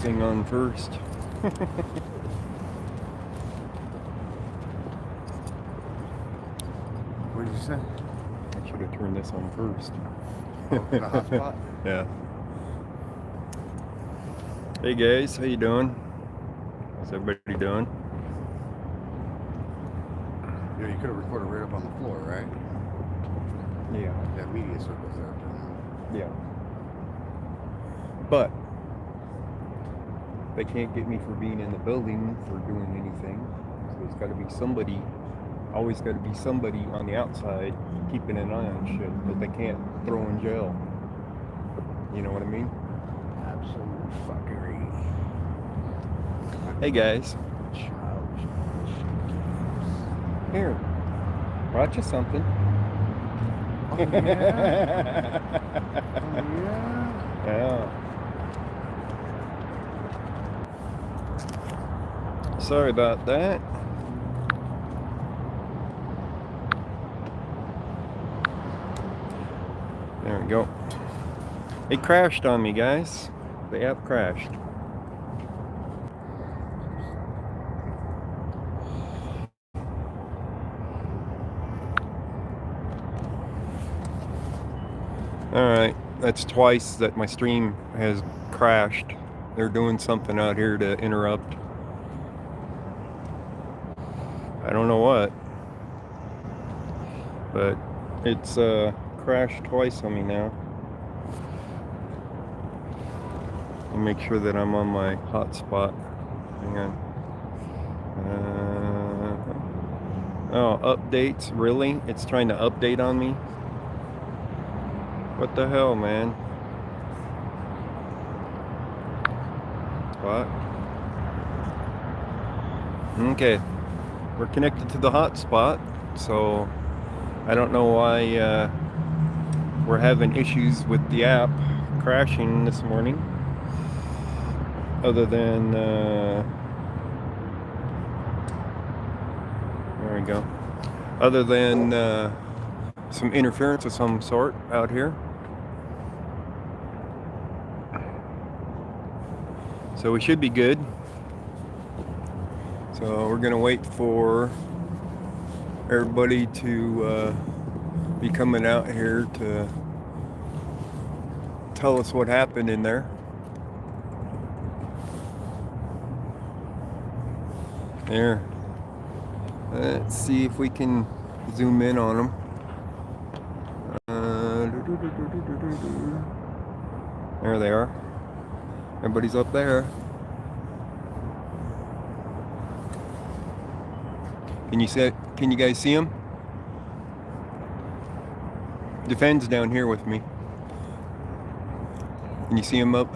thing on first. What did you say? I should have turned this on first. Oh, the hotspot? Yeah. Hey guys, how you doing? How's everybody doing? Yeah, you could have recorded right up on the floor, right? Yeah. That media circle's there. Yeah. But they can't get me for being in the building for doing anything. So there's got to be somebody, always got to be somebody on the outside keeping an eye on shit that they can't throw in jail. You know what I mean? Absolute fuckery. Hey guys. Childish. Here. Brought you something. Oh, yeah? Oh, yeah? Yeah. Sorry about that. There we go. It crashed on me, guys. The app crashed. Alright, that's twice that my stream has crashed. They're doing something out here to interrupt. I don't know what. But it's crashed twice on me now. Let me make sure that I'm on my hotspot. Hang on. Oh, updates? Really? It's trying to update on me? What the hell, man? What? Okay. We're connected to the hotspot, so I don't know why we're having issues with the app crashing this morning. Other than, there we go. Other than some interference of some sort out here. So we should be good. So we're gonna wait for everybody to be coming out here to tell us what happened in there. There. Let's see if we can zoom in on them. There they are. Everybody's up there. Can you guys see them? Defend's down here with me. Can you see him up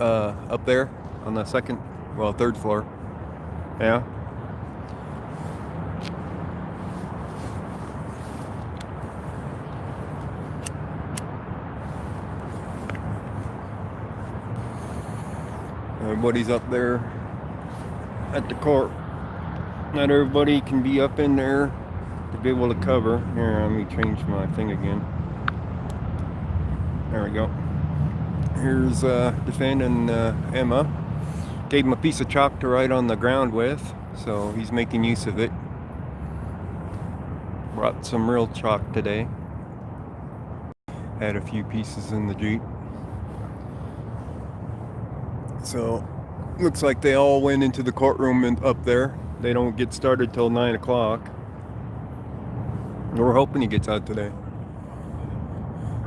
there on the third floor? Yeah. Everybody's up there at the court. Not everybody can be up in there to be able to cover. Here, let me change my thing again. There we go. Here's Defend and Emma. Gave him a piece of chalk to write on the ground with, so he's making use of it. Brought some real chalk today. Had a few pieces in the Jeep. So, looks like they all went into the courtroom up there. They don't get started till 9 o'clock. We're hoping he gets out today.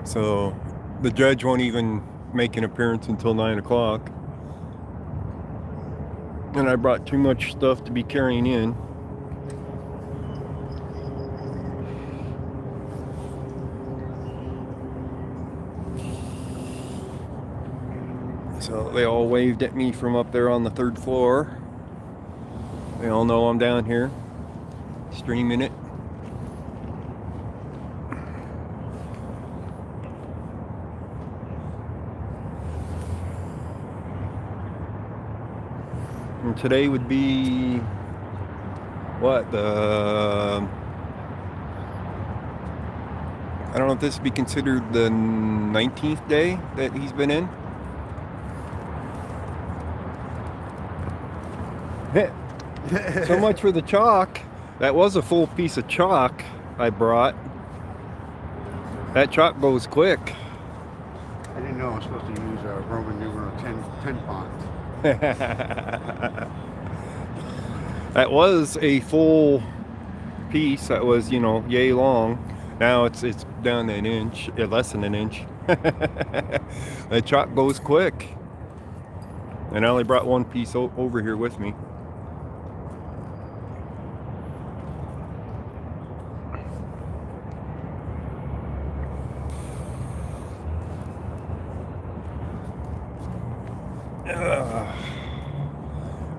So, the judge won't even make an appearance until 9 o'clock. And I brought too much stuff to be carrying in. So they all waved at me from up there on the third floor. They all know I'm down here, streaming it. And today would be, what, I don't know if this would be considered the 19th day that he's been in. So much for the chalk. That was a full piece of chalk I brought. That chalk goes quick. I didn't know I was supposed to use Roman numeral 10 font. That was a full piece that was, you know, yay long. Now it's down an inch, less than an inch. The chalk goes quick. And I only brought one piece over here with me.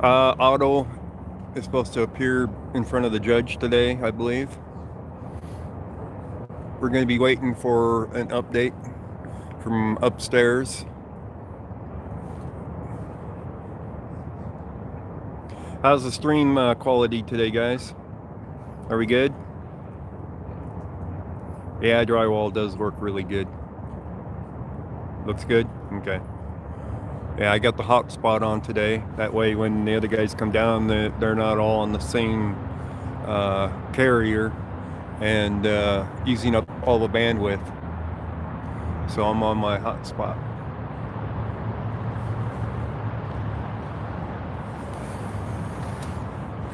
Otto is supposed to appear in front of the judge today, I believe. We're going to be waiting for an update from upstairs. How's the stream quality today, guys? Are we good? Yeah, drywall does work really good. Looks good? Okay. Yeah, I got the hotspot on today. That way when the other guys come down, they're not all on the same carrier and using up all the bandwidth. So I'm on my hotspot.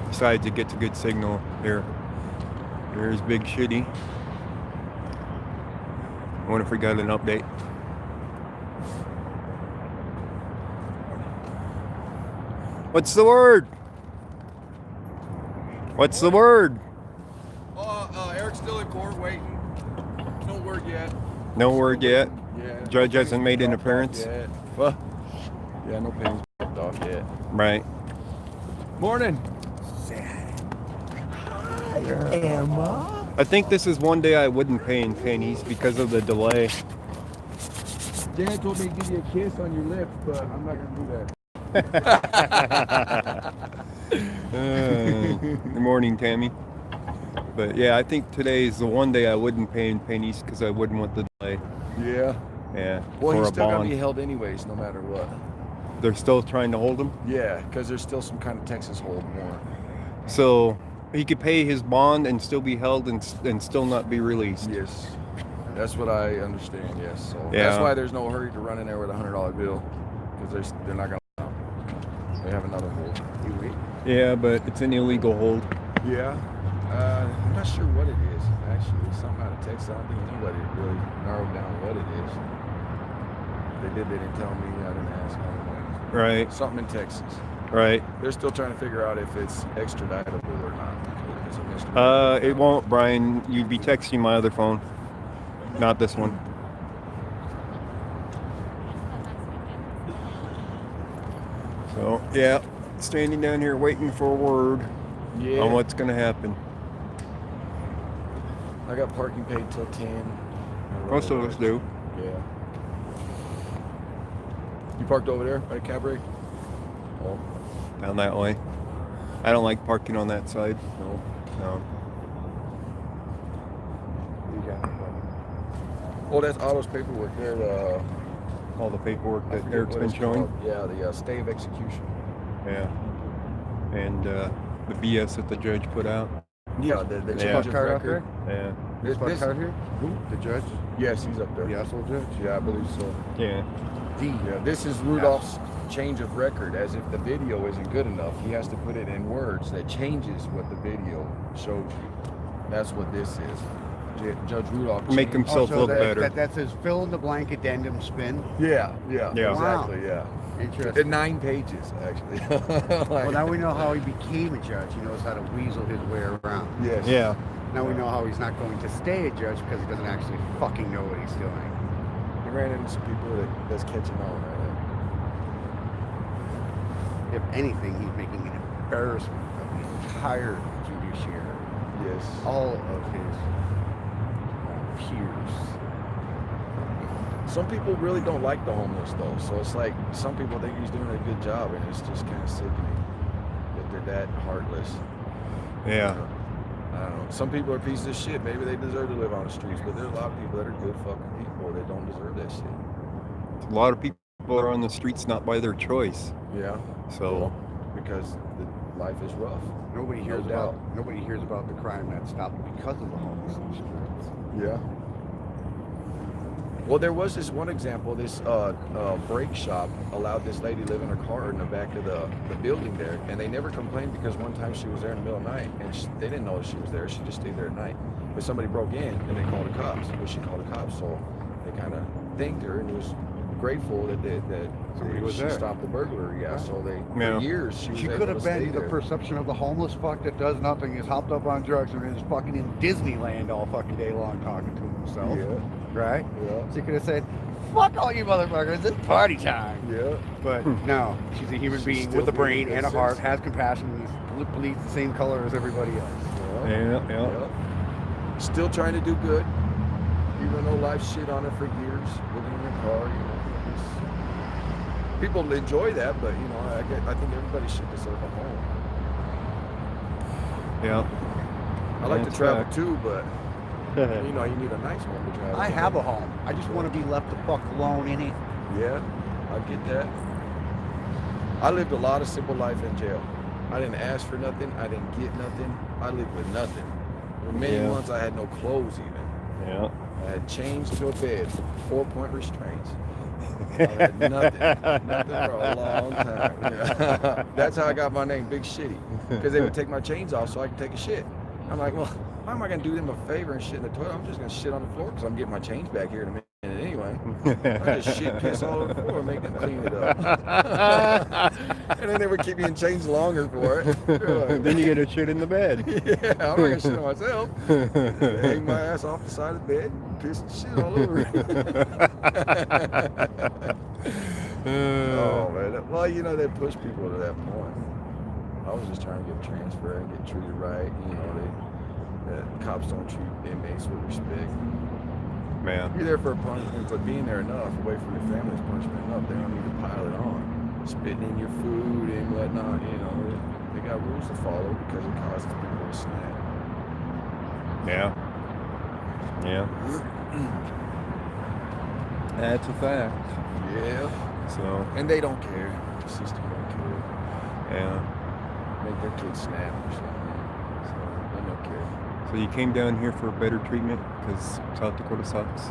Besides, it gets a good signal here. There's Big Shitty. I wonder if we got an update. What's the word? What's the word? Eric's still in court waiting. No word yet. No word yet? Yeah. Judge hasn't made an appearance? Yet. Well, yeah, no pains dropped off yet. Right. Morning. Emma? I think this is one day I wouldn't pay in pennies because of the delay. Dan told me to give you a kiss on your lips, but I'm not going to do that. Good morning, Tammy. But yeah, I think today is the one day I wouldn't pay in pennies because I wouldn't want the delay. Yeah. Yeah. Well, for he's a still going to bond. be held anyways, no matter what. They're still trying to hold him? Yeah, because there's still some kind of Texas hold warrant. So he could pay his bond and still be held and still not be released. Yes. That's what I understand, yes. So Yeah. that's why there's no hurry to run in there with a $100 bill, because they're not going to. They have another hold. Yeah, but it's an illegal hold. Yeah. I'm not sure what it is, actually. Something out of Texas. I don't think anybody really narrowed down what it is. They didn't tell me. I didn't ask. I don't know. Right. Something in Texas. Right. They're still trying to figure out if it's extraditable or not. It's a mystery. It won't, Brian. You'd be texting my other phone, not this one. So yeah, standing down here waiting for a word Yeah. on what's gonna happen. I got parking paid till 10. Most of us do. Yeah. You parked over there by the Cabaret? Oh, Down that way. I don't like parking on that side. no. No. Oh, that's Otto's paperwork there. All the paperwork I that forget Eric's what been it's showing. called. Yeah, the stay of execution. Yeah. And the BS that the judge put out. Yeah, the Yeah. change of Card out record. Yeah. This This- out here? Who? The judge? Yes, he's up there. The asshole judge? Yeah, I believe so. Yeah. Yeah, this is Rudolph's change of record. As if the video isn't good enough, he has to put it in words that changes what the video shows you. That's what this is. Judge Rudolph. Make changed- himself look better. That says fill in the blank addendum spin. Yeah, Yeah. exactly. Yeah. Interesting. 9 pages actually. Well, now we know how he became a judge. He knows how to weasel his way around. Yes. Yeah. Now we know how he's not going to stay a judge because he doesn't actually fucking know what he's doing. He ran into some people that's catching on right If anything, he's making an embarrassment of the entire judiciary. now. Yes. All of his peers. Some people really don't like the homeless though, so it's like some people think he's doing a good job, and it's just kind of sickening that they're that heartless. Yeah. I don't know. Some people are pieces of shit. Maybe they deserve to live on the streets, but there's a lot of people that are good fucking people that don't deserve that shit. A lot of people are on the streets not by their choice. Yeah. So Because life is rough. Nobody No hears doubt. about the crime that stopped because of the homelessness. Yeah. Well, there was this one example. This brake shop allowed this lady live in her car in the back of the building there, and they never complained because one time she was there in the middle of the night, and they didn't know she was there. She just stayed there at night. But somebody broke in, and they called the cops. Well, she called the cops, so they kind of thanked her and was grateful that Somebody was she there. stopped the burglary. Yeah, so for years she was She able could to have stay been the there. perception of the homeless fuck that does nothing, is hopped up on drugs and is fucking in Disneyland all fucking day long talking to himself. Yeah, Right? yeah, She could have said, fuck all you motherfuckers, it's party time. yeah. But no, she's a human She's being still with a brain being and a good heart, citizen. has compassion, and bleeds the same color as everybody else. Yeah. Yep. Still trying to do good, even though life's shit on her for years, living in her car. People enjoy that, but I think everybody should deserve a home. Yeah. I like to That's travel fact. too, but you need a nice home to travel. I to. have a home. I just want to be left the fuck alone in it. Yeah, I get that. I lived a lot of simple life in jail. I didn't ask for nothing. I didn't get nothing. I lived with nothing. For many Yeah. months, I had no clothes even. Yeah. I had chains to a bed, 4-point restraints. I had nothing for a long time. Yeah. That's how I got my name, Big Shitty, because they would take my chains off so I could take a shit. I'm like, well, why am I gonna do them a favor and shit in the toilet? I'm just gonna shit on the floor because I'm getting my chains back here in a minute anyway. I just shit, piss all over the floor, and make them clean it up. And then they would keep me in chains longer for it. Then you get a shit in the bed. Yeah, I'm not gonna shit on myself. Hang my ass off the side of the bed, piss and shit all over it. Oh man, well they push people to that point. I was just trying to get transferred and get treated right. The cops don't treat inmates with respect. Man. You're there for a punishment, but being there enough, away from your family's punishment enough, they don't need to pile it on. Spitting in your food and whatnot, they got rules to follow because it causes people to snap. Yeah. Yeah. That's a fact. Yeah. So, And they don't care. The system don't care. yeah. Make their kids snap or something. So they don't care. So you came down here for better treatment because South Dakota sucks.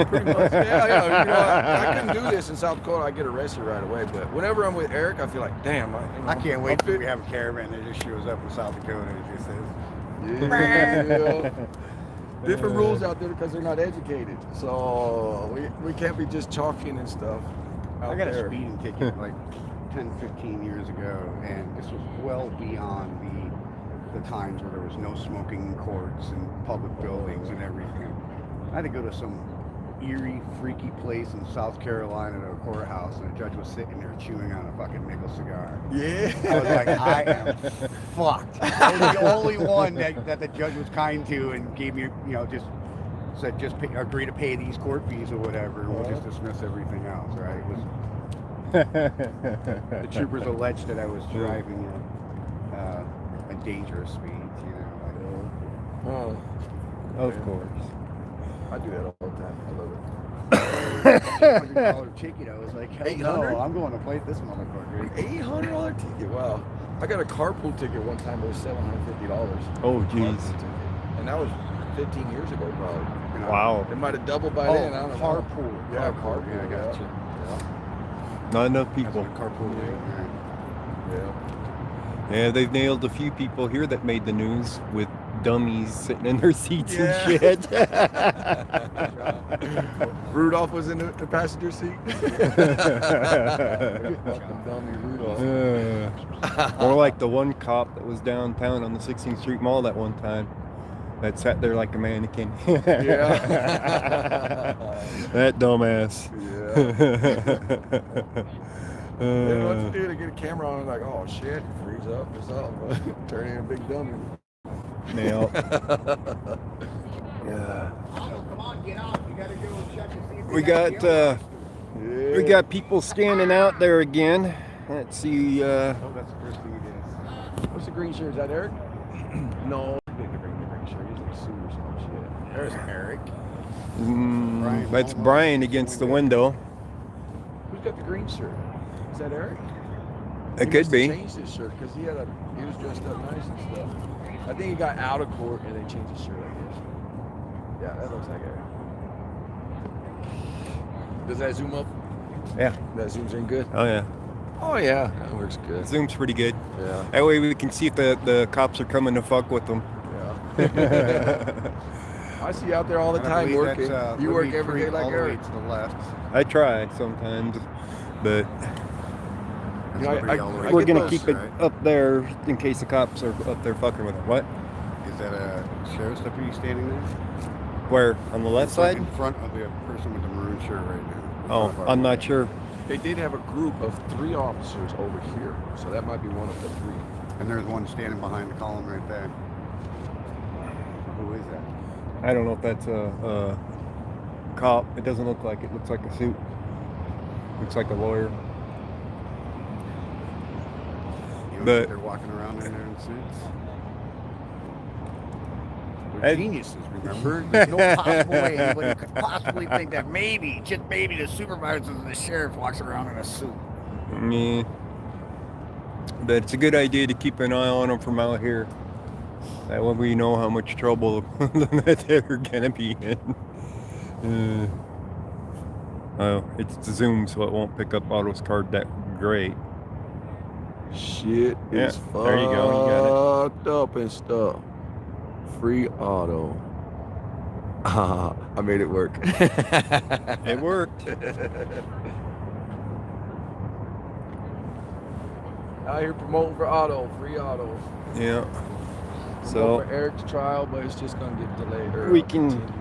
Pretty much. Yeah. I couldn't do this in South Dakota. I get arrested right away. But whenever I'm with Eric, I feel like, damn. I can't wait till we have a caravan that just shows up in South Dakota and just says, Yeah. Different rules out there because they're not educated. So we can't be just chalking and stuff. I got a speeding ticket like 10, 15 years ago, and this was well beyond the times where there was no smoking in courts and public buildings and everything. I had to go to some eerie, freaky place in South Carolina to a courthouse, and a judge was sitting there chewing on a fucking nickel cigar. Yeah. I was like, I am fucked. I was the only one that the judge was kind to and gave me, just said, agree to pay these court fees or whatever, and we'll just dismiss everything else, right? It was, the troopers alleged that I was driving at dangerous speeds, Oh, Of course. I do that all the time. I love it. $800 ticket. I was like, hell no, $800? I'm going to fight this motherfucker. $800 ticket. Wow. I got a carpool ticket one time. It was $750. Oh, jeez. Carpool ticket. And that was 15 years ago, probably. Wow. It might have doubled by then. I don't know. carpool. Yeah, carpool. Yeah, I got you. Not enough That's people. what a carpool is. Yeah. Yeah, they've nailed a few people here that made the news with dummies sitting in their seats Yeah. and shit. Rudolph was in the passenger seat. Fucking dummy Rudolph. Or like the one cop that was downtown on the 16th Street Mall that one time that sat there like a mannequin. Yeah. That dumbass. They know what to do to get a camera on. Like, oh shit, freeze up or something. Turn in a big dummy. Now, Oh, come on, get out. You got to go check and see if we got people standing out there again. Let's see. Oh, that's the first thing you did. What's the green shirt? Is that Eric? No. He didn't bring the green shirt. He's like suit or some shit. There's Eric. That's Brian against the window. Who's got the green shirt? Is that Eric? It could be. He changed his shirt because he was dressed up nice and stuff. I think he got out of court and they changed his shirt, I guess. Yeah, that looks like it. Does that zoom up? Yeah. That zooms in good? Oh yeah. Oh yeah, that works good. Zoom's pretty good. Yeah. That way we can see if the cops are coming to fuck with them. Yeah. I see you out there all the time working. You work every day like Eric. To the left. I try sometimes, but You know, we're get gonna those, keep it up there in case the cops are up there fucking with them. What? Is that a sheriff's deputy standing there? Where? On the left side? In front of the person with the maroon shirt right now. Oh, I'm not sure. They did have a group of 3 officers over here, so that might be one of the 3. And there's one standing behind the column right there. Who is that? I don't know if that's a cop. It doesn't look like it. Looks like a suit. Looks like a lawyer. You know, But- they're walking around in there in suits. I- They're geniuses, remember? There's no possible way anybody could possibly think that maybe, just maybe, the supervisors and the sheriff walks around in a suit. Yeah. But it's a good idea to keep an eye on them from out here. That way we know how much trouble that they're gonna be in. Oh, it's the zoom, so it won't pick up Otto's card that great. Shit Yeah, is there you go, you got fucked up and stuff. Free Otto. Ah, I made it work. It worked. Out here promoting for Otto, free Otto. Yeah. So So for Eric's trial, but it's just gonna get delayed. Or we can continued.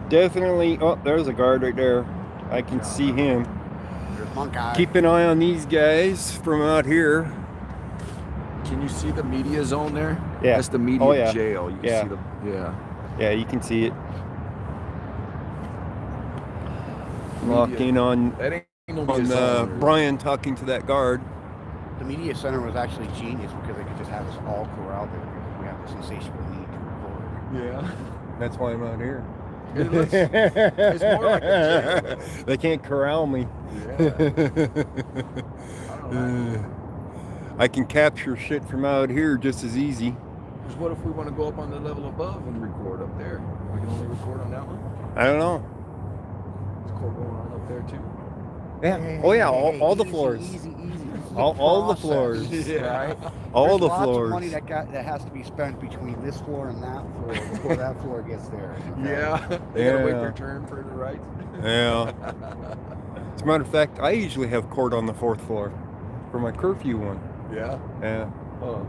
definitely. Oh, there's a guard right there. I can see him. There's Monk Eye. Keep an eye on these guys from out here. Can you see the media zone there? Yeah. That's the media Oh, yeah. jail. You can Yeah. see the Yeah, you can see it. Media. Locked in on That ain't no media zone. really. Brian talking to that guard. The media center was actually genius because they could just have us all corralled there because we have this insatiable need to record. Yeah. That's why I'm out here. It looks, it's more like a jail. They can't corral me. Yeah. I don't know. I can capture shit from out here just as easy. Because what if we want to go up on the level above and record up there? We can only record on that one? I don't know. Is court going on up there too? Yeah. Oh yeah. All the floors. Easy. This is a All the process, floors. Right? All There's the lots floors. of money that has to be spent between this floor and that floor before that floor gets there. okay? Yeah. They gotta wait Yeah. their turn for the right. Yeah. As a matter of fact, I usually have court on the 4th floor for my curfew one. Yeah. Yeah. Oh.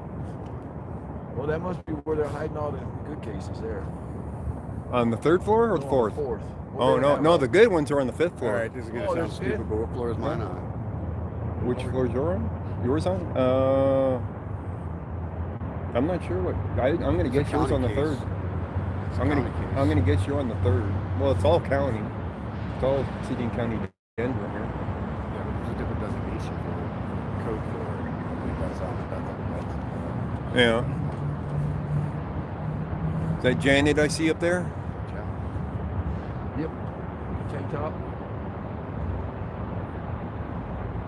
Well, that must be where they're hiding all the good cases there. On the 3rd floor or the No, 4th? Fourth. Oh no, the good ones are on the 5th All floor. right, this is gonna Oh, sound that's stupid, it? but what floor is mine on? Which floor is yours on? Yours on? I'm not sure what. I'm gonna It's a guess yours on the county 3rd. case. It's a I'm county gonna case. guess you on the 3rd. Well, it's all county. It's all city and county Denver here. Yeah, but there's a different designation for it. Code for it. I believe that's on that's Yeah. Is that Janet I see up there? Yep. Tank top.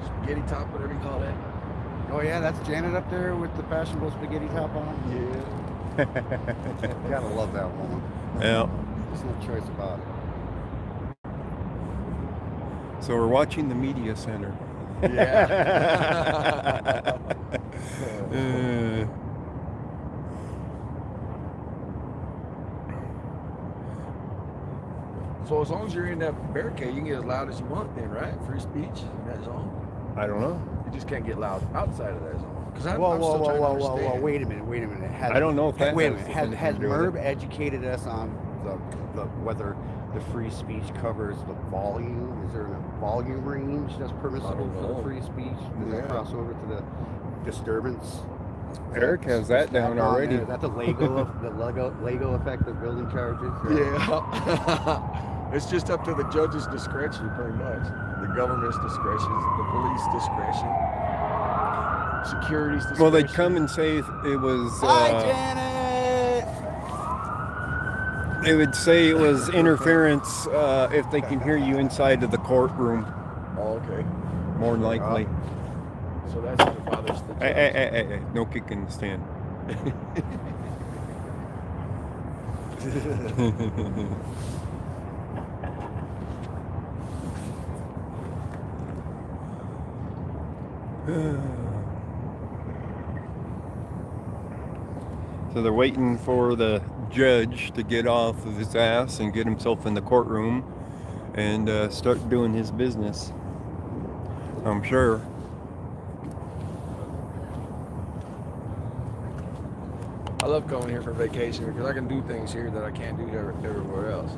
Spaghetti top, whatever you call that. Oh yeah, that's Janet up there with the fashionable spaghetti top on. Yeah. You gotta love that woman. Yeah. There's no choice about it. So we're watching the media center. Yeah. So as long as you're in that barricade, you can get as loud as you want then, right? Free speech in that zone. I don't know. You just can't get loud outside of that zone. Because I'm Whoa, still trying to understand. wait a minute. I don't know if that Wait a has minute. Has anything to do with Merb educated us on the whether the free speech covers the volume? Is there a volume range that's permissible for know. the free speech? Does that Yeah. cross over to the disturbance? Eric has that down on already. there? Is that the Lego effect of building charges? Yeah. It's just up to the judge's discretion, pretty much. The government's discretion, the police discretion, security's discretion. Well, they'd come and say it was. Hi, Janet. They would say it was interference if they can hear you inside of the courtroom. Oh, okay. More than likely. So that's the bothers the Hey, judge. hey, no kicking the stand. So they're waiting for the judge to get off of his ass and get himself in the courtroom and start doing his business. I'm sure. I love coming here for vacation because I can do things here that I can't do everywhere else.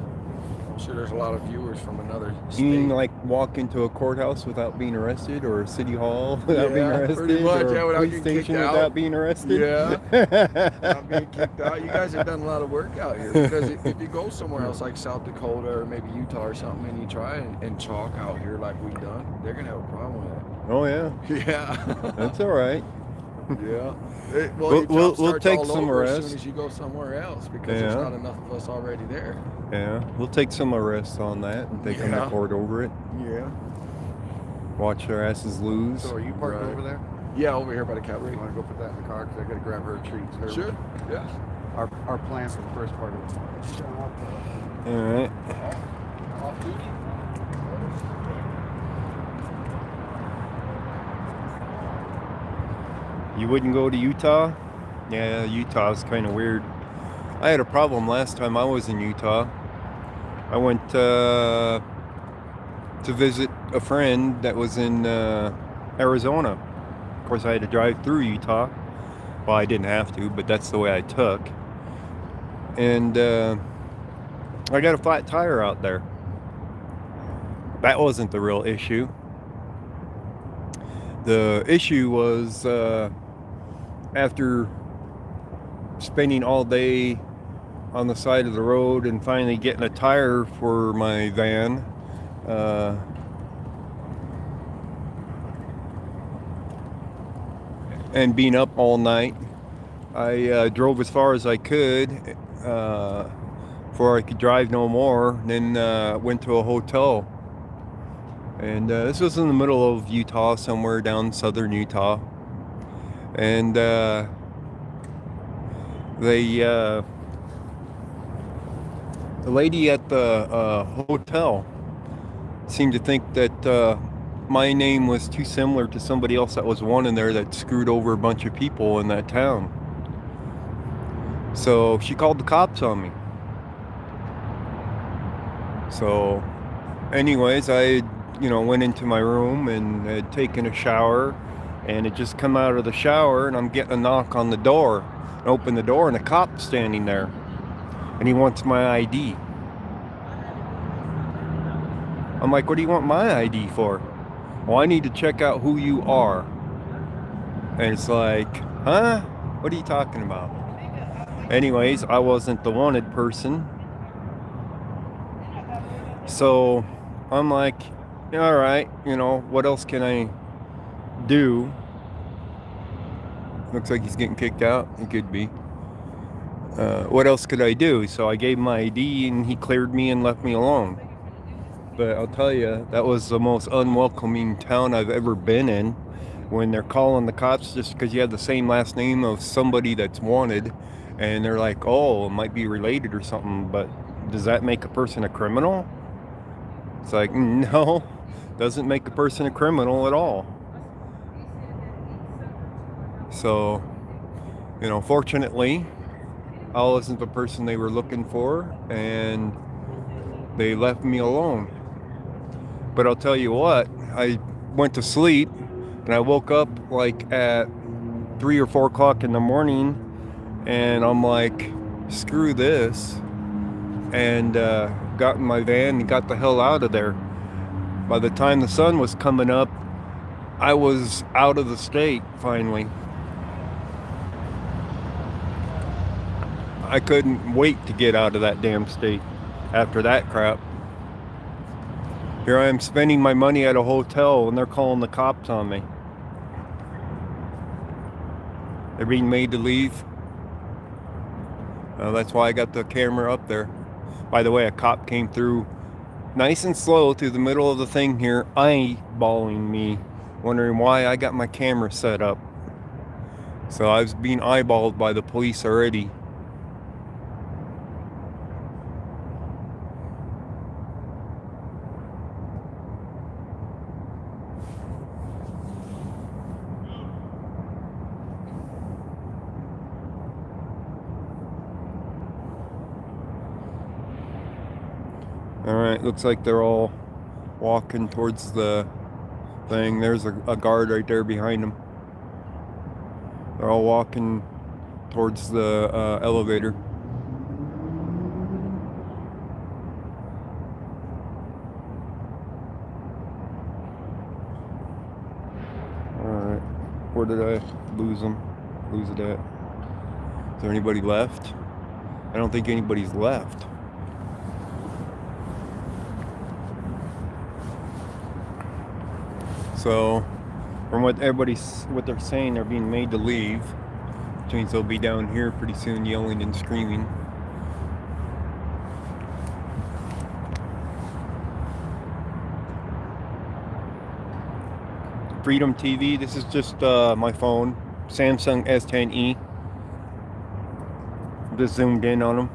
I'm sure there's a lot of viewers from another state. You mean like walk into a courthouse without being arrested, or a city hall without being arrested, pretty much, or yeah, a without police getting station kicked out. without being arrested? Yeah. Not being kicked out. You guys have done a lot of work out here because if you go somewhere else like South Dakota or maybe Utah or something and you try and chalk out here like we've done, they're gonna have a problem with it. Oh yeah. Yeah. That's all right. Yeah. We'll take some as arrests. soon as you go somewhere else because Yeah. there's not enough of us already there. Yeah, we'll take some arrests on that and take them to Yeah. court over it. Yeah. Watch their asses lose. So are you parked Right. over there? Yeah, over here by the cabaret. You want to go put that in the car? Because I got to grab her a treat. So Sure. Yeah. Our plan for the first part of it. All right. Off duty. You wouldn't go to Utah? Yeah, Utah's kind of weird. I had a problem last time I was in Utah. I went to visit a friend that was in Arizona. Of course, I had to drive through Utah. Well, I didn't have to, but that's the way I took. And I got a flat tire out there. That wasn't the real issue. The issue was after spending all day on the side of the road and finally getting a tire for my van, and being up all night, I drove as far as I could before I could drive no more. Then went to a hotel, and this was in the middle of Utah, somewhere down southern Utah. And the lady at the hotel seemed to think that my name was too similar to somebody else that was one in there that screwed over a bunch of people in that town. So she called the cops on me. So anyways, I went into my room and had taken a shower, and had just come out of the shower, and I'm getting a knock on the door. I open the door, and a cop's standing there, and he wants my ID. I'm like, what do you want my ID for? Well, I need to check out who you are. And it's like, huh? What are you talking about? Anyways, I wasn't the wanted person. So I'm like, all right, what else can I do? Looks like he's getting kicked out. He could be. What else could I do? So I gave him my ID, and he cleared me and left me alone. But I'll tell you, that was the most unwelcoming town I've ever been in. When they're calling the cops just because you have the same last name of somebody that's wanted, and they're like, oh, it might be related or something, but does that make a person a criminal? It's like, no, doesn't make a person a criminal at all. So, fortunately, I wasn't the person they were looking for, and they left me alone. But I'll tell you what, I went to sleep, and I woke up like at 3 or 4 o'clock in the morning, and I'm like, screw this, and got in my van and got the hell out of there. By the time the sun was coming up, I was out of the state finally. I couldn't wait to get out of that damn state after that crap. Here I am spending my money at a hotel, and they're calling the cops on me. They're being made to leave. That's why I got the camera up there. By the way, a cop came through nice and slow through the middle of the thing here, eyeballing me, wondering why I got my camera set up. So I was being eyeballed by the police already. Alright, looks like they're all walking towards the thing. There's a guard right there behind them. They're all walking towards the elevator. Alright, where did I lose them? Lose it at? Is there anybody left? I don't think anybody's left. So, from what they're saying, they're being made to leave, which means they'll be down here pretty soon, yelling and screaming. Freedom TV. This is just my phone, Samsung S10e. Just zoomed in on them.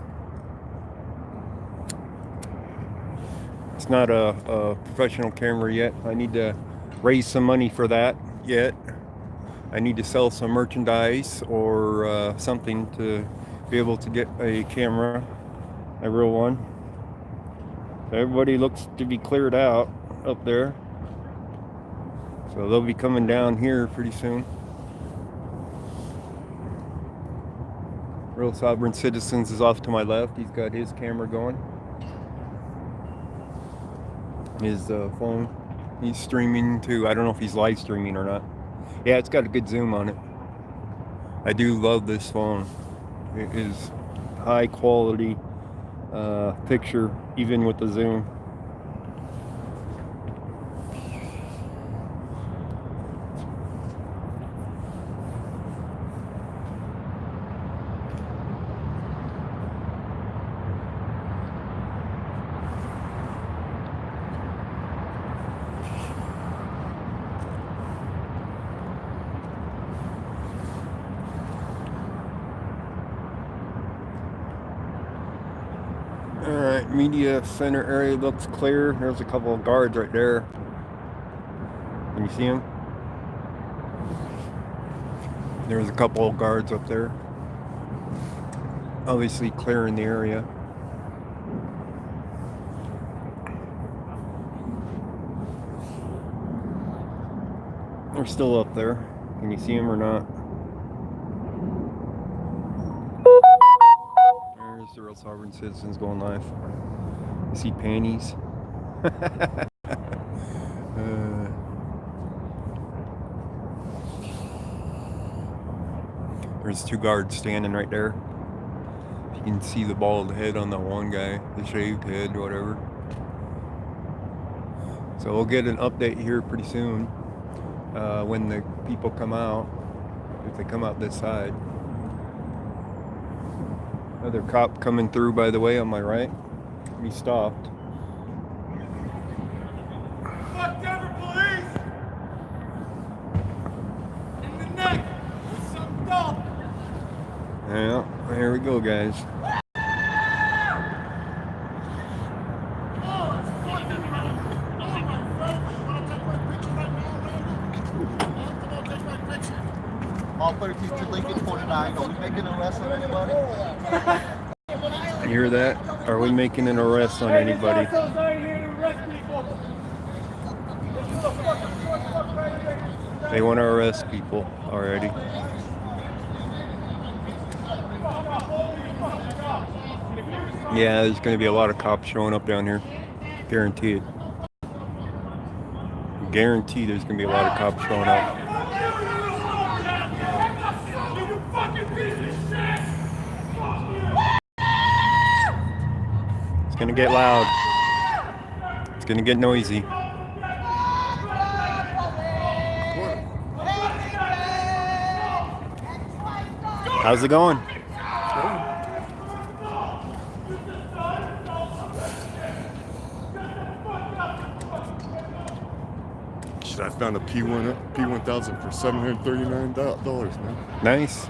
It's not a professional camera yet. I need to raise some money for that yet. I need to sell some merchandise or something to be able to get a camera, a real one. Everybody looks to be cleared out up there, so they'll be coming down here pretty soon. Real Sovereign Citizens is off to my left. He's got his camera going, his phone. He's streaming too. I don't know if he's live streaming or not. Yeah, it's got a good zoom on it. I do love this phone. It is high quality picture, even with the zoom. Alright, media center area looks clear. There's a couple of guards right there. Can you see them? There's a couple of guards up there. Obviously clearing the area. They're still up there. Can you see them or not? The Real Sovereign Citizens going live. You see panties? There's two guards standing right there. You can see the bald head on the one guy, the shaved head, whatever. So we'll get an update here pretty soon when the people come out, if they come out this side. Another cop coming through, by the way, on my right. He stopped. Fuck Denver police! In the neck with some dump! Yeah, here we go, guys. All 32 to Lincoln 49. Are we making an arrest on anybody? You hear that? Are we making an arrest on anybody? They want to arrest people already. Yeah, there's going to be a lot of cops showing up down here. Guaranteed. Guaranteed there's going to be a lot of cops showing up. It's gonna get loud. It's gonna get noisy. How's it going? shit, I found a P1000 for $739, man. Nice.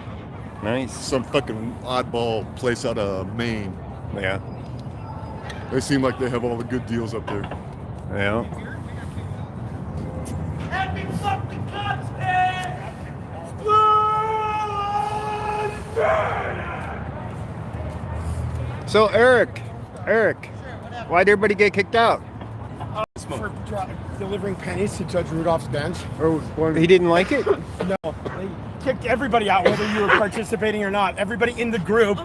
Nice. Some fucking oddball place out of Maine. Yeah. They seem like they have all the good deals up there. Yeah. Happy fucking cops, So Eric, why'd everybody get kicked out? For delivering pennies to Judge Rudolph's bench. He didn't like it? No, they kicked everybody out, whether you were participating or not. Everybody in the group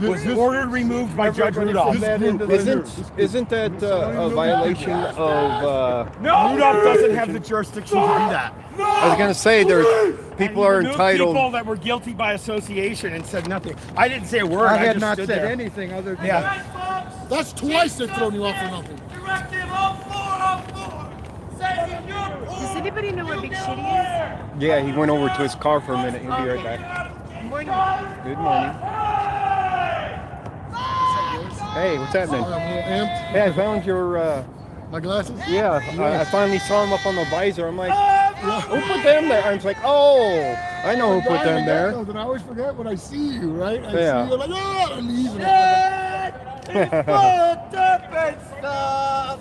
was ordered removed by Judge Rudolph. Isn't that a violation of? No, Rudolph doesn't have the jurisdiction to do that. I was gonna say people are entitled. People that were guilty by association and said nothing. I didn't say a word. I had just not stood said there. anything other than That's twice they've thrown you off for nothing. Directive 0404 says if you're poor, Does anybody know where Big Shitty Yeah, he went over to his car for a minute. He'll be right back. is? Morning. Good morning. Hey, what's happening? I'm a little amped. Hey, I found your. My glasses? Yeah, I finally saw him up on the visor. I'm like, who put them there? I was like, oh, I know who put them there. And I always forget when I see you, right? I Yeah. see you like, oh, I leave. And I fucked up and stuff.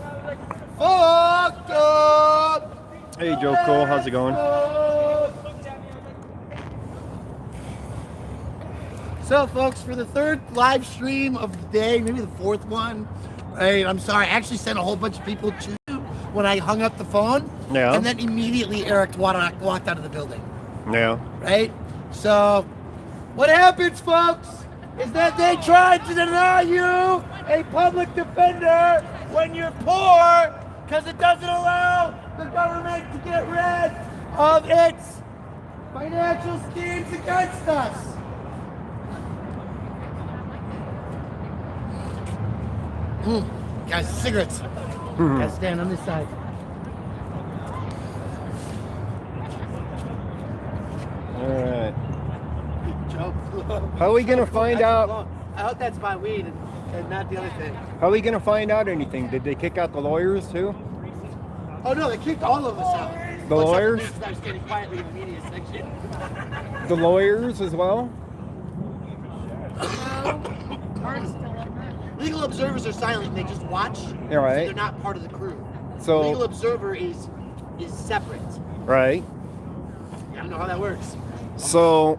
Fucked up. Hey, Joe Cole, how's it going? So, folks, for the third live stream of the day, maybe the fourth one, right? I'm sorry, I actually sent a whole bunch of people to you when I hung up the phone. Yeah. And then immediately Eric walked out of the building, Yeah. right? So, what happens, folks, is that they tried to deny you a public defender when you're poor because it doesn't allow the government to get rid of its financial schemes against us. Guys, cigarettes. Guys, stand on this side. All right. How are we gonna find out? I hope that's my weed and not the other thing. How are we gonna find out anything? Did they kick out the lawyers too? Oh no, they kicked all of us out. The lawyers? I was standing quietly in the media section. The lawyers as well? Legal observers are silent; they just watch. Yeah, right. So they're not part of the crew. So- legal observer is separate. Right. I don't know how that works. So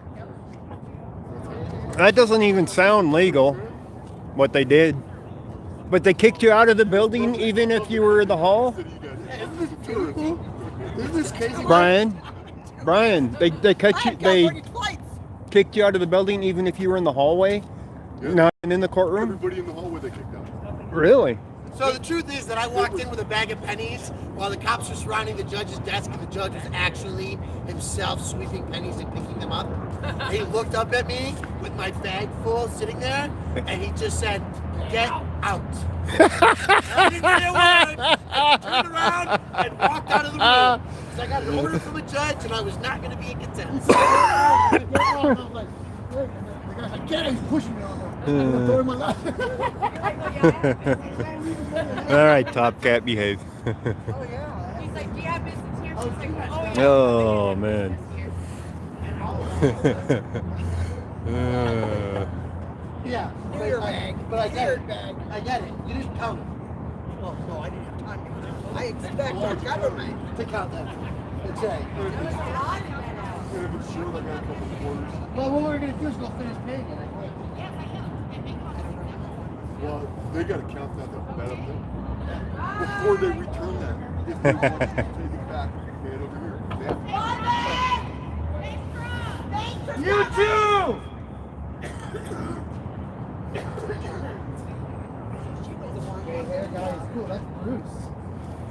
that doesn't even sound legal, what they did. But they kicked you out of the building even if you were in the hall? Isn't this crazy? Brian, they kicked you out of the building even if you were in the hallway? Yeah. Not in the courtroom? Everybody in the hallway they kicked out. Really? So the truth is that I walked in with a bag of pennies while the cops were surrounding the judge's desk, and the judge was actually himself sweeping pennies and picking them up. And he looked up at me with my bag full sitting there, and he just said, "Get out." I didn't say a word. I turned around and walked out of the room. So I got an order from a judge, and I was not going to be in contempt. I can't, he's pushing me on there. I'm throwing my lap. All right, Top Cat, behave. He's like, do you have business here? She's like, oh yeah. Oh, man. Yeah, but I get it. I get it. You didn't count it. Well, no, I didn't have time to count it. I expect our government to count them. That's right. Well, what we're going to do is go finish paying it, I think. Well, they got to count that up there before they return that. If they want to take it back, pay it over here. You too!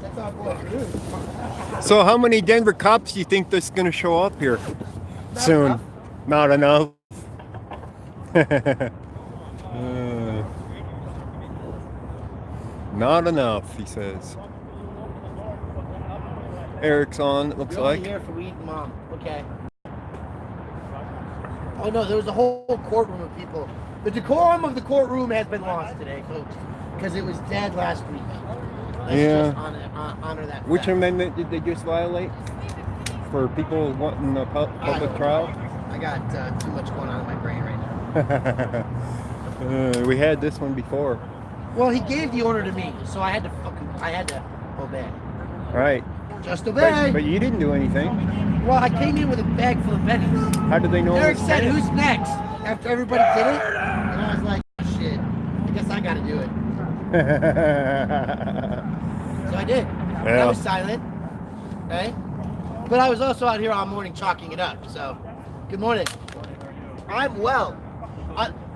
That's our boy, Bruce. So how many Denver cops do you think that's going to show up here soon? Not enough. Not enough, he says. Eric's on, it looks You're like. only here for weed and mom. Okay. Oh no, there was a whole courtroom of people. The decorum of the courtroom has been lost today, folks, because it was dead last week. Let's Yeah. just honor that. Which fact. amendment did they just violate? For people wanting a public trial? I got too much going on in my brain right now. We had this one before. Well, he gave the order to me, so I had to obey. Right. Just obey. But you didn't do anything. Well, I came in with a bag full of pennies. How did they know? Derek it was said, pennies? "Who's next?" After everybody did it, and I was like, oh, "Shit, I guess I got to do it." So I did. And I was silent, right? But I was also out here all morning chalking it up. So, good morning. I'm well.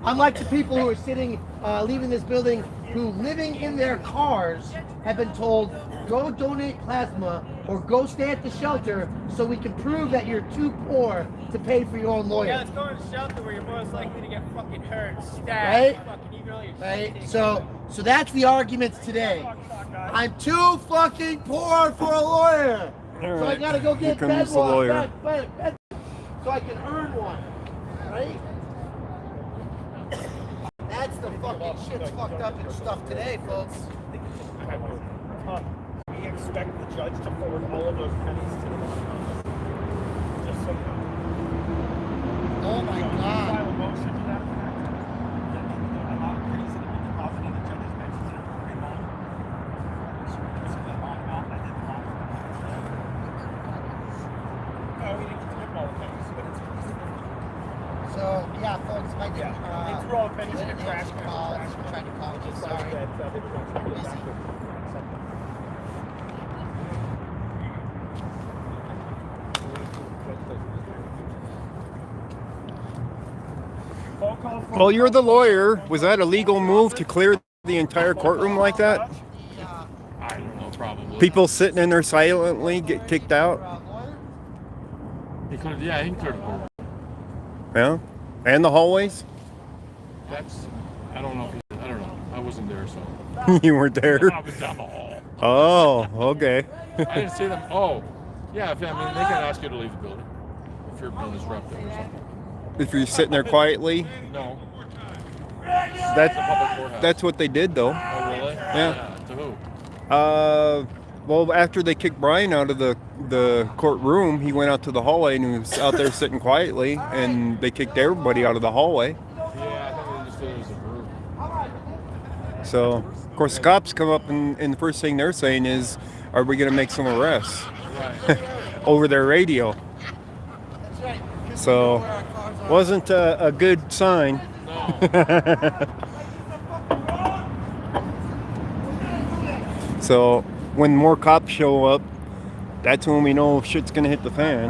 I'm like the people who are sitting, leaving this building, who living in their cars have been told, go donate plasma or go stay at the shelter so we can prove that you're too poor to pay for your own lawyer. Yeah, let's go to the shelter where you're most likely to get fucking hurt, stabbed, Right? fucking even all your Right? shit. So that's the arguments today. I'm too fucking poor for a lawyer. So I gotta go get Here comes the lawyer. bed so I can earn one. Right? That's the fucking shit's fucked up and stuff today, folks. We expect the judge to forward all of those pennies to the law. Just so you know. Oh my god. File a motion to that effect. That the amount of pennies that have been deposited in the judge's bench is an appropriate amount. So the amount that did the law. We didn't get to give all the pennies, but it's So yeah, folks, if I did they threw all the pennies in the trash can. Trying to call, just sorry. Well, you're the lawyer. Was that a legal move to clear the entire courtroom like that? I don't know, probably. People sitting in there silently get kicked out? He could have, yeah, he cleared the court. Yeah? And the hallways? That's, I don't know. I don't know. I wasn't there, so. You weren't there? I was down the hall. Oh, okay. I didn't see them. Oh, yeah. I mean, they can ask you to leave the building if you're being disruptive or something. If you're sitting there quietly? No. That's, It's a public courthouse. that's what they did, though. Oh, really? Yeah. To who? Well, after they kicked Brian out of the courtroom, he went out to the hallway and he was out there sitting quietly, and they kicked everybody out of the hallway. Yeah, I think they just did it as a group. So, of course, the cops come up and the first thing they're saying is, are we going to make some arrests? Right. Over their radio. So, wasn't a good sign. No. So, when more cops show up, that's when we know shit's going to hit the fan.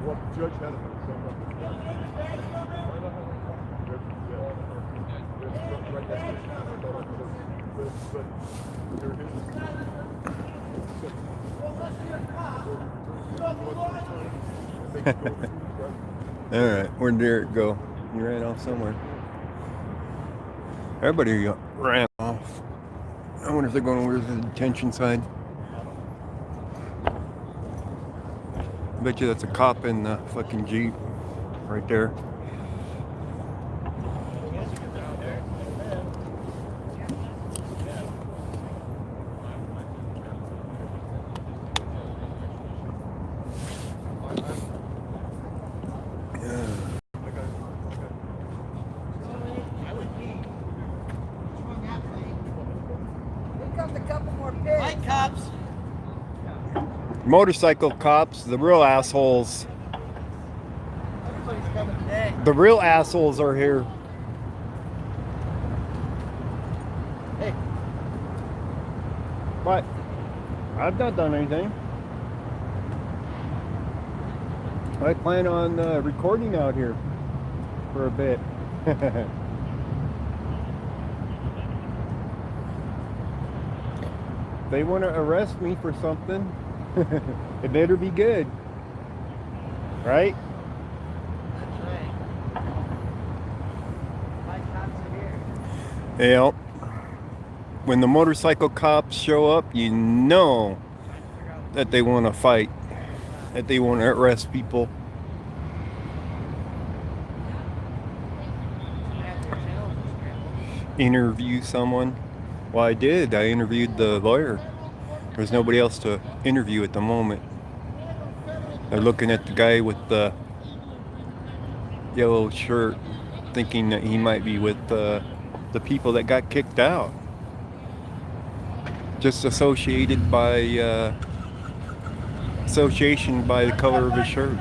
What judge had it? All right, where'd Derek go? He ran off somewhere. Everybody ran off. I wonder if they're going over to the detention side. I bet you that's a cop in the fucking Jeep right there. Hi, cops. Motorcycle cops, the real assholes. Everybody's coming today. The real assholes are here. Hey, What? I've not done anything. I plan on recording out here for a bit. They want to arrest me for something. It better be good. Right? that's right. My cops are here. Yep. when the motorcycle cops show up, you know that they want to fight, that they want to arrest people. Interview someone. Well, I did. I interviewed the lawyer. There's nobody else to interview at the moment. They're looking at the guy with the yellow shirt, thinking that he might be with the people that got kicked out. Just associated by association by the color of his shirt.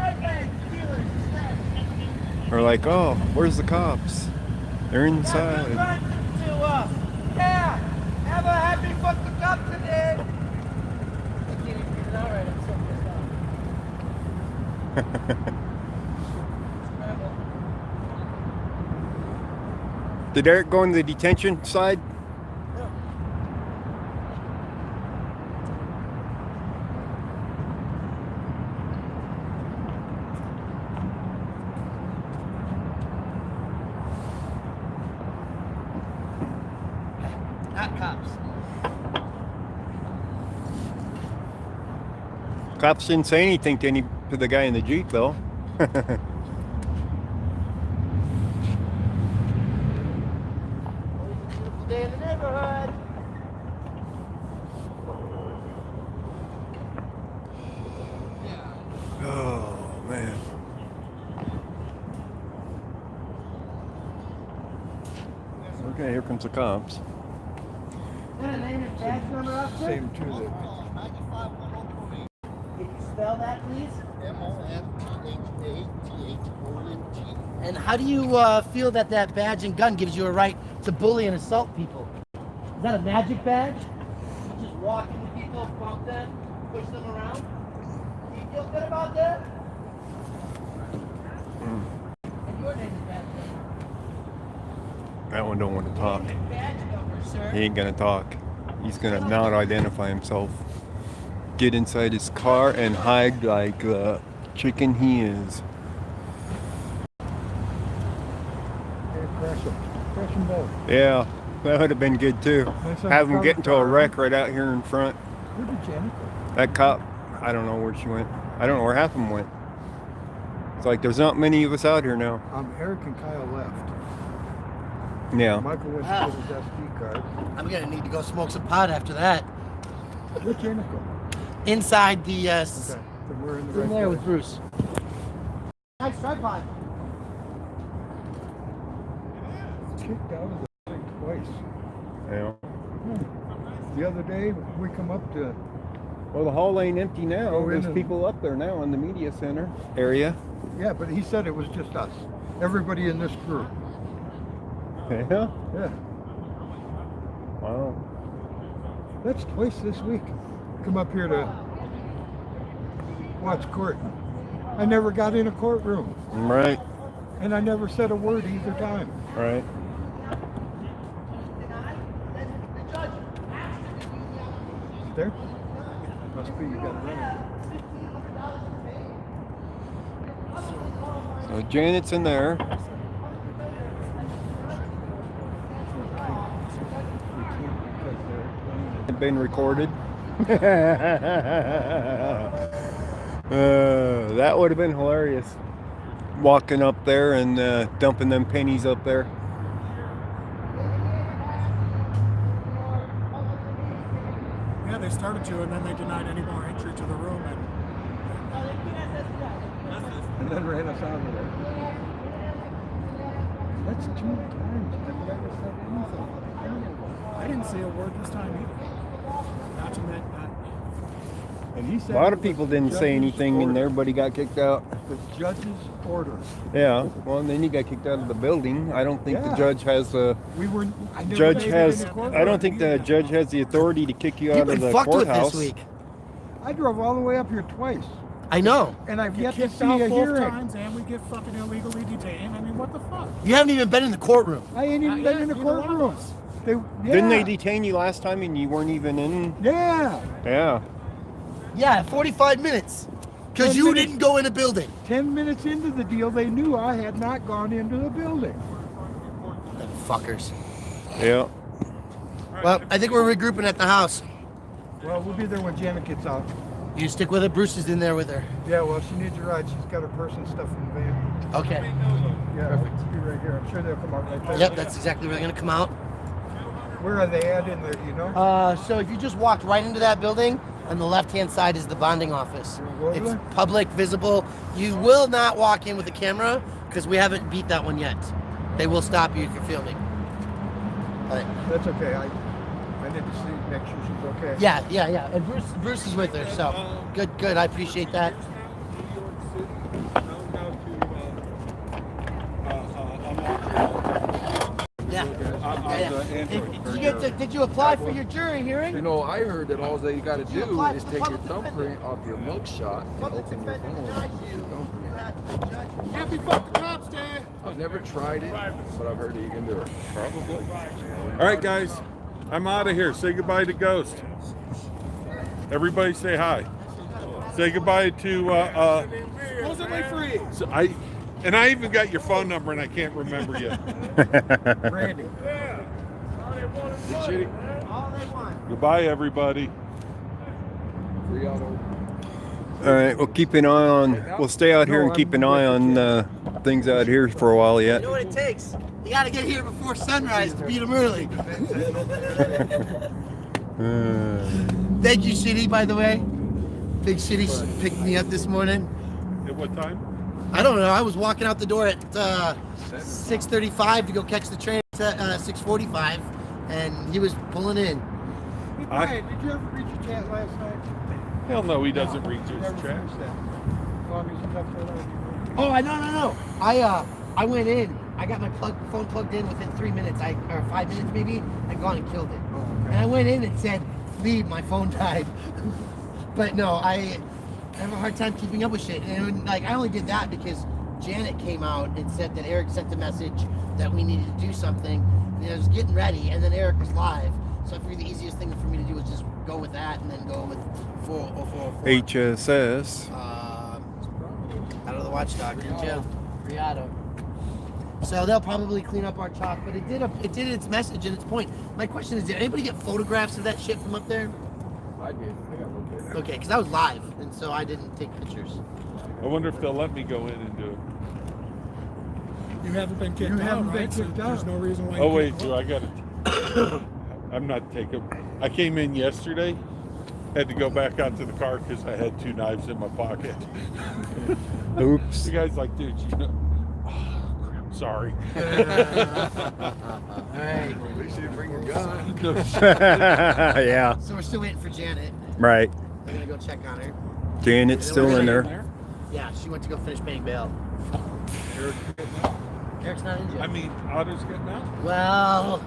Or like, oh, where's the cops? They're inside. Yeah, have a happy fucking cup today. I can't even get it out right. I'm so pissed off. Did Eric go in the detention side? Not cops. Cops didn't say anything to the guy in the Jeep though. Beautiful day in the neighborhood. Oh man. Okay, here comes the cops. What a name and badge number up there? Same too. Can you spell that, please? MONTHATHOLT. And how do you feel that that badge and gun gives you a right to bully and assault people? Is that a magic badge? You just walk into people, bump them, push them around? Do you feel good about that? And your name is badge number. That one don't want to talk. Badge number, sir. He ain't gonna talk. He's gonna not identify himself. Get inside his car and hide like the chicken he is. Crash them both. Yeah, that would have been good too. Have him get into a wreck right out here in front. Where did Janet go? That cop, I don't know where she went. I don't know where half of them went. It's like there's not many of us out here now. Eric and Kyle left. Yeah. Michael went to get his SD card. I'm gonna need to go smoke some pot after that. Where'd Janet go? Inside the Okay, then we're in the in right there with place. Bruce. Nice tripod. Kicked out of the thing twice. Yeah. The other day, we come up to, Well, the hall ain't empty now. Oh, There's isn't it? people up there now in the media center area. yeah, but he said it was just us. Everybody in this group. Yeah. Yeah, Wow. that's twice this week. Come up here to watch court. I never got in a courtroom, Right. and I never said a word either time. Right. There? Must be, you got it right. So Janet's in there. Been recorded. That would have been hilarious. Walking up there and dumping them pennies up there. Yeah, they started to, and then they denied any more entry to the room. And then ran us out of there. That's 2 times. I've never said anything. I didn't say a word this time either. Not to that. And he said A lot it of people was the didn't say judge's anything and order. everybody got kicked out. The judge's order. Yeah, well, and then you got kicked out of the building. I don't think the Yeah. judge has a We were. I never judge made it has. in the courtroom. I don't think the judge has the authority to kick you You've out of been the fucked with courthouse. this week. I drove all the way up here twice, I know. and I've Get yet to kicked see out a both hearing. times, and we get fucking illegally detained. I mean, what the fuck? You haven't even been in the courtroom. I ain't even Yeah, been in the neither one of courtroom. us. Didn't they detain you last time and you weren't even in? Yeah. Yeah. Yeah, 45 minutes. Because 10 you minutes. didn't go in the building. 10 minutes into the deal, they knew I had not gone into the building. Them fuckers. Yeah. All Well, I think we're regrouping at the house. Well, we'll be there when Janet gets out. You stick with her. Bruce is in there with her. Yeah, well, she needs a ride. She's got her purse and stuff in the van. Okay. Yeah, we'll be right here. I'm sure they'll come out right there. Yep, that's exactly where they're gonna come out. Where are they at in there, you know? So if you just walked right into that building, on the left-hand side is the bonding office. Go It's there? public, visible. You will not walk in with a camera because we haven't beat that one yet. They will stop you if you're filming. But That's okay. I need to see, make sure she's okay. yeah. And Bruce is with her, so good. I appreciate that. Yeah. Did you apply for your jury hearing? You know, I heard that all they got to You do applied is for take your public defender. thumbprint off your mugshot and Public open your defender phone. denied with you. your thumbprint. Happy fucking Cops Day. I've never tried it, but I've heard that you can do it. Probably. All right, guys. I'm out of here. Say goodbye to Ghost. Everybody say hi. Say goodbye to so I even got your phone number and I can't remember yet. Randy. All they want. Goodbye, everybody. Free auto. All right, we'll keep an eye on. We'll stay out here and keep an eye on things out here for a while You yet. know what it takes? You gotta get here before sunrise to beat them early. Thank you, Shitty, by the way. Big Shitty picked me up this morning. At what time? I don't know. I was walking out the door at 6:35 to go catch the train at 6:45, and he was pulling in. Hey, Brian, did you ever read your chat last night? Hell no, he doesn't read his Never chat. finished that. Well, I mean, sometimes I don't. Oh, no. I went in. I got my phone plugged in within 3 minutes, or 5 minutes maybe. I'd gone and killed it. Oh, okay. And I went in and said, "Leave, my phone died." But no, I have a hard time keeping up with shit. And like, I only did that because Janet came out and said that Eric sent a message that we needed to do something. And I was getting ready, and then Eric was live. So I figured the easiest thing for me to do was just go with that and then go with 404. HSS. Out of the watchdog in jail. Free Otto. So they'll probably clean up our chalk, but it did its message and its point. My question is, did anybody get photographs of that shit from up there? I did. I got looked at it. Okay, because I was live, and so I didn't take pictures. I wonder if they'll let me go in and do it. You haven't been kicked out, haven't been right? So kicked there's out. no reason why. Oh you wait, can't do vote. I got it? I'm not taking. I came in yesterday. Had to go back out to the car because I had 2 knives in my pocket. Oops. The guy's like, dude, you know. Oh, crap, sorry. All right. At least you didn't bring your gun. Yeah, So we're still waiting for Janet. right. I'm gonna go check on her. Janet's still in there. Yeah, she went to go finish paying bail. Eric's not in jail. I mean, Otto's getting out. Well,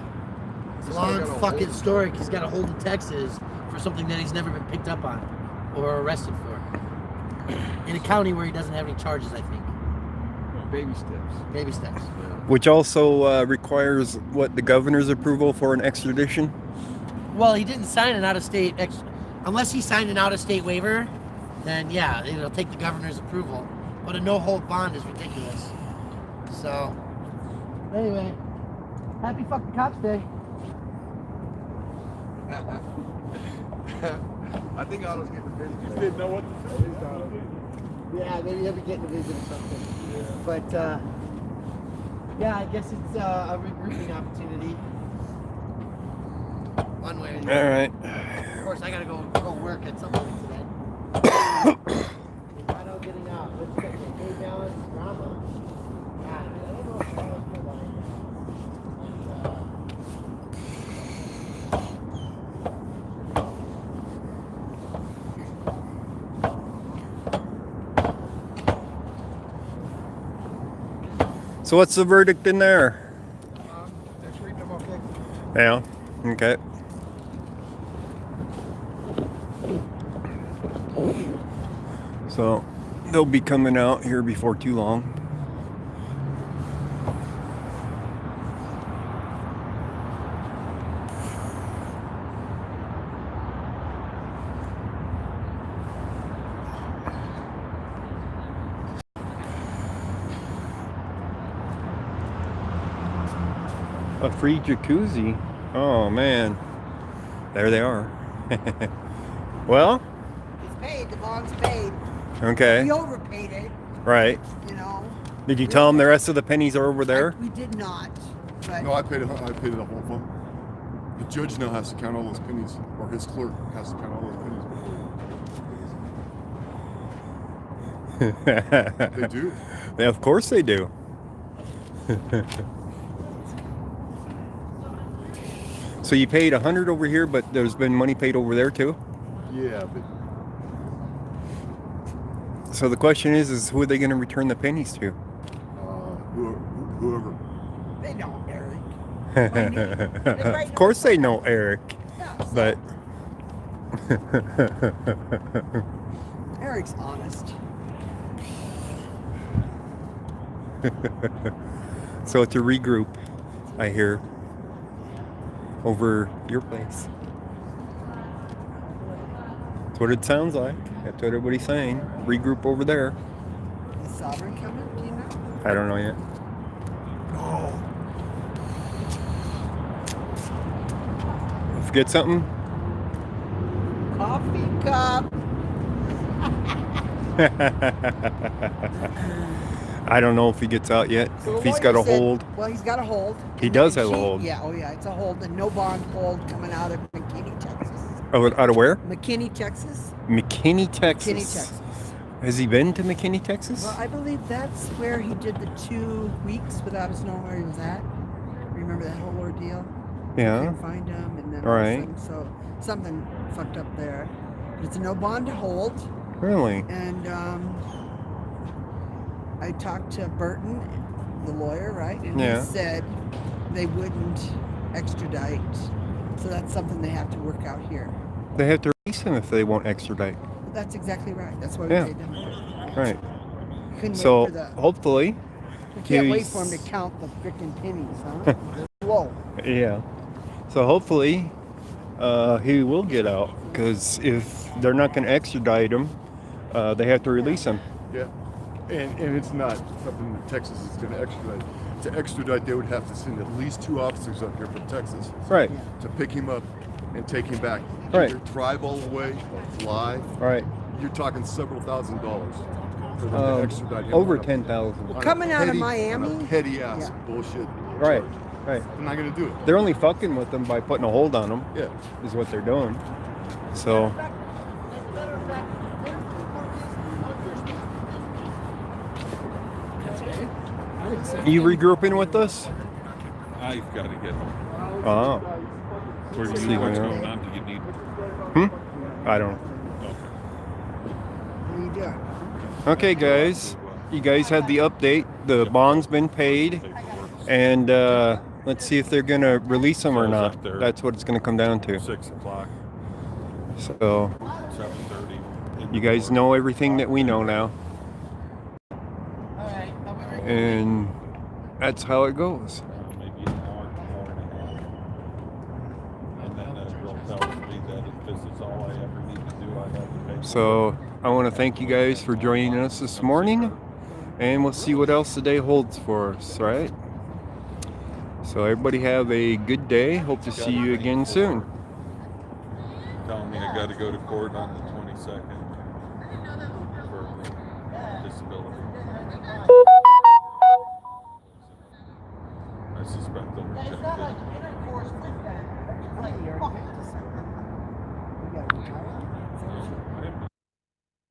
it's a This guy long got a fucking hold. story. He's got a hold in Texas for something that he's never been picked up on or arrested for. In a county where he doesn't have any charges, I think. Baby steps. Baby steps. Which also requires what, the governor's approval for an extradition? Well, he didn't sign an out-of-state unless he signed an out-of-state waiver. Then yeah, it'll take the governor's approval. But a no-hold bond is ridiculous. So anyway, happy fucking Cops Day. I think Otto's getting busy. You didn't know what to say. Yeah, maybe he'll be getting a visit or something. But yeah, I guess it's a regrouping opportunity. One way or the All other. right. Of course, I gotta go work at some point today. Otto getting out. Let's check it. Day balance, drama. God, I don't know if Otto's gonna lie. So what's the verdict in there? Just reading them okay. Yeah. Okay. So they'll be coming out here before too long. A free jacuzzi. Oh man. There they are. Well, It's paid. The bond's paid. okay. We overpaid it, Right. you know. Did you tell them the rest of the pennies are over there? We did not. But No, I paid it the whole fund. The judge now has to count all those pennies, or his clerk has to count all those pennies. They do. Yeah, of course they do. So you paid 100 over here, but there's been money paid over there too? Yeah, but So the question is who are they going to return the pennies to? whoever. they don't, Eric. Of course they know Eric, Yeah, so but Eric's honest. so to regroup, I hear, over your place. That's what it sounds like. That's what everybody's saying. Regroup over there. Is Sovereign coming? Do you know? I don't know yet. Forget something? Coffee cup. I don't know if he gets out yet. So If the he's got a lawyer said- hold. Well, he's got a hold. He And does then have a hold. Yeah, oh yeah, it's a hold, and no bond hold coming out of McKinney, Texas. Oh, out of where? McKinney, Texas. McKinney, Texas. McKinney, Texas. Has he been to McKinney, Texas? Well, I believe that's where he did the 2 weeks without us knowing where he was at. Remember that whole ordeal? Yeah. Couldn't find him, and then All right. all of a sudden, so something fucked up there. But it's a no bond to hold, Really? and I talked to Burton, the lawyer, right? And Yeah. he said they wouldn't extradite, so that's something they have to work out here. They have to release him if they won't extradite. But that's exactly right. That's why we Yeah. paid them. Right. Couldn't So wait for the. hopefully, We can't wait for him he's- to count the freaking pennies, huh? They're low. yeah. So hopefully, he will get out because if they're not going to extradite him, they have to release him. Yeah, and it's not something that Texas is going to extradite. To extradite, they would have to send at least 2 officers up here from Texas Right. to pick him up and take him back. Right. Either drive all the way or fly. Right. You're talking several $1,000s for them to extradite him. Over on a- 10,000. on a Coming out of petty- Miami? on a petty ass Yeah. bullshit. Right. charge. Right. They're not going to do it. They're only fucking with them by putting a hold on them. Yeah. Is what they're doing. So. You regrouping with us? I've got to get home. Oh. Where do you See know what's where- going on? Do you need? I don't know. What are you doing? Okay, guys. You guys had the update. The bond's been paid. And let's see if they're going to release them or not. That's what it's going to come down to. 6 o'clock, So, 7:30. you guys know everything that we know now. And that's how it goes. Maybe an hour and a half. And then they'll tell me that if this is all I ever need to do, I have to pay. So, I want to thank you guys for joining us this morning. And we'll see what else the day holds for us, right? So, everybody have a good day. Hope to see you again soon. Telling me I got to go to court on the 22nd.